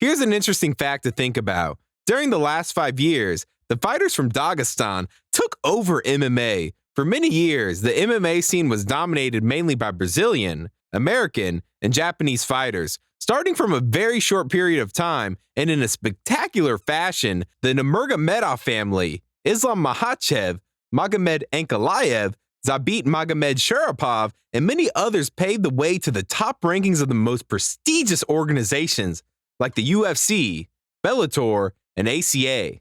Here's an interesting fact to think about. During the last 5 years, the fighters from Dagestan took over MMA. For many years, the MMA scene was dominated mainly by Brazilian, American, and Japanese fighters. Starting from a very short period of time, and in a spectacular fashion, the Magomedov family, Islam Makhachev, Magomed Ankalaev, Zabit Magomed Sharapov, and many others paved the way to the top rankings of the most prestigious organizations like the UFC, Bellator, and ACA.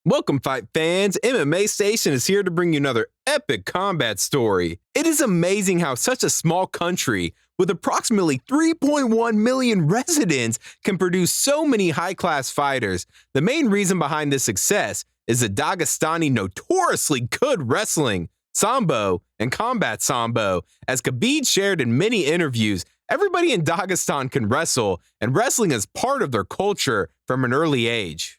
Welcome, fight fans. MMA Station is here to bring you another epic combat story. It is amazing how such a small country with approximately 3.1 million residents can produce so many high-class fighters. The main reason behind this success is the Dagestani notoriously good wrestling, sambo, and combat sambo. As Khabib shared in many interviews, everybody in Dagestan can wrestle, and wrestling is part of their culture from an early age.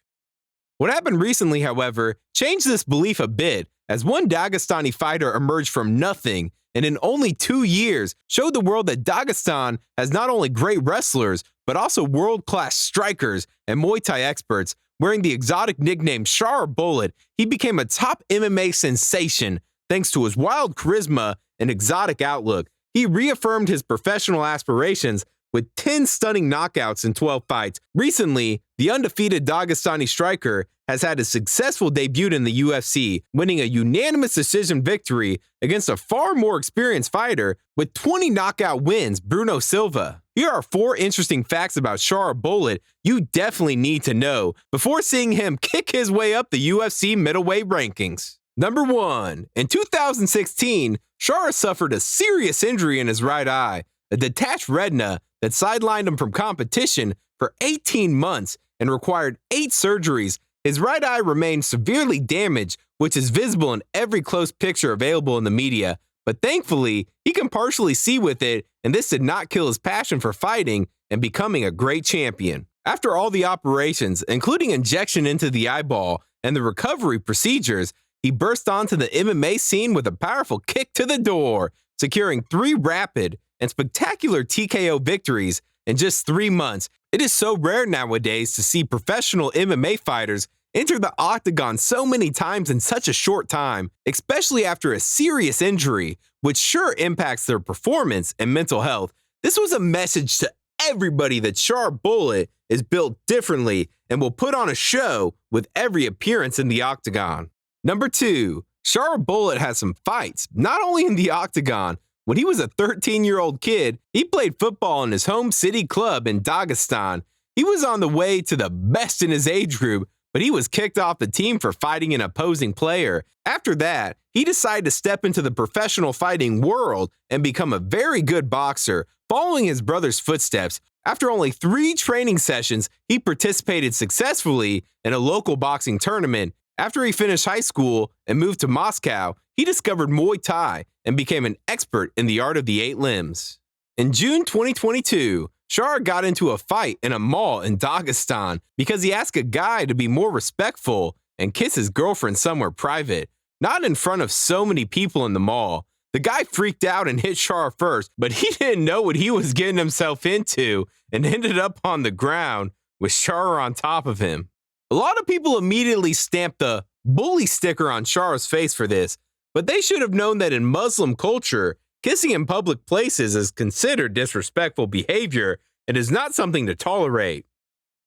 What happened recently, however, changed this belief a bit, as one Dagestani fighter emerged from nothing and in only 2 years showed the world that Dagestan has not only great wrestlers, but also world-class strikers and Muay Thai experts. Wearing the exotic nickname Shara Bullet, he became a top MMA sensation thanks to his wild charisma and exotic outlook. He reaffirmed his professional aspirations with 10 stunning knockouts in 12 fights. Recently, the undefeated Dagestani striker has had a successful debut in the UFC, winning a unanimous decision victory against a far more experienced fighter with 20 knockout wins, Bruno Silva. Here are 4 interesting facts about Shara Bullet you definitely need to know before seeing him kick his way up the UFC middleweight rankings. Number 1. In 2016, Shara suffered a serious injury in his right eye, a detached retina that sidelined him from competition for 18 months and required 8 surgeries. His right eye remained severely damaged, which is visible in every close picture available in the media. But thankfully, he can partially see with it, and this did not kill his passion for fighting and becoming a great champion. After all the operations, including injection into the eyeball and the recovery procedures, he burst onto the MMA scene with a powerful kick to the door, securing 3 rapid and spectacular TKO victories in just 3 months. It is so rare nowadays to see professional MMA fighters enter the octagon so many times in such a short time, especially after a serious injury, which sure impacts their performance and mental health. This was a message to everybody that Shara Bullet is built differently and will put on a show with every appearance in the octagon. Number 2. Shara Bullet has some fights, not only in the octagon. When he was a 13-year-old kid, he played football in his home city club in Dagestan. He was on the way to the best in his age group, but he was kicked off the team for fighting an opposing player. After that, he decided to step into the professional fighting world and become a very good boxer, following his brother's footsteps. After only 3 training sessions, he participated successfully in a local boxing tournament. After he finished high school and moved to Moscow, he discovered Muay Thai and became an expert in the art of the 8 limbs. In June 2022, Shara got into a fight in a mall in Dagestan because he asked a guy to be more respectful and kiss his girlfriend somewhere private, not in front of so many people in the mall. The guy freaked out and hit Shara first, but he didn't know what he was getting himself into and ended up on the ground with Shara on top of him. A lot of people immediately stamped the bully sticker on Shara's face for this, but they should have known that in Muslim culture, kissing in public places is considered disrespectful behavior and is not something to tolerate.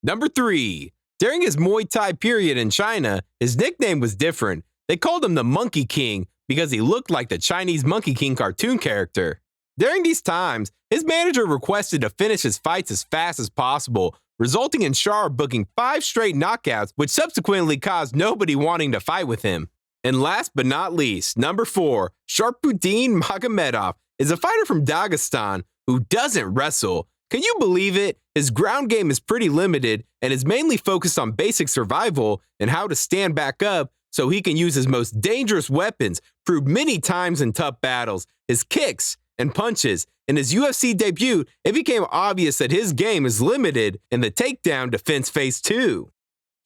Number 3. During his Muay Thai period in China, his nickname was different. They called him the Monkey King because he looked like the Chinese Monkey King cartoon character. During these times, his manager requested to finish his fights as fast as possible, resulting in Shara booking 5 straight knockouts, which subsequently caused nobody wanting to fight with him. And last but not least, number 4, Sharabutdin Magomedov is a fighter from Dagestan who doesn't wrestle. Can you believe it? His ground game is pretty limited and is mainly focused on basic survival and how to stand back up so he can use his most dangerous weapons, proved many times in tough battles, his kicks and punches. In his UFC debut, it became obvious that his game is limited in the takedown defense phase 2.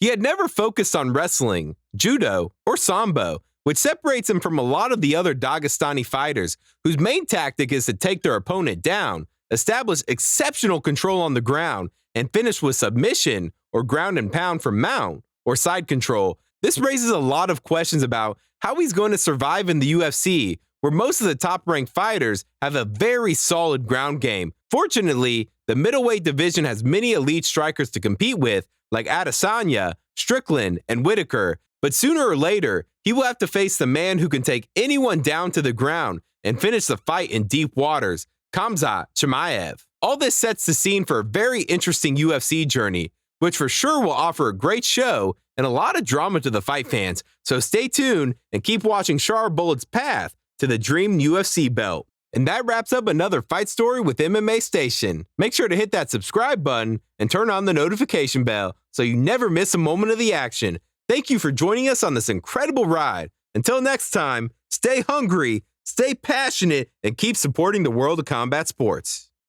He had never focused on wrestling, judo, or sambo, which separates him from a lot of the other Dagestani fighters, whose main tactic is to take their opponent down, establish exceptional control on the ground, and finished with submission or ground and pound from mount or side control, this raises a lot of questions about how he's going to survive in the UFC, where most of the top-ranked fighters have a very solid ground game. Fortunately, the middleweight division has many elite strikers to compete with, like Adesanya, Strickland, and Whitaker, but sooner or later, he will have to face the man who can take anyone down to the ground and finish the fight in deep waters, Khamzat Chimaev. All this sets the scene for a very interesting UFC journey, which for sure will offer a great show and a lot of drama to the fight fans, so stay tuned and keep watching Shara Bullet's path to the dream UFC belt. And that wraps up another Fight Story with MMA Station. Make sure to hit that subscribe button and turn on the notification bell so you never miss a moment of the action. Thank you for joining us on this incredible ride. Until next time, stay hungry, stay passionate, and keep supporting the world of combat sports.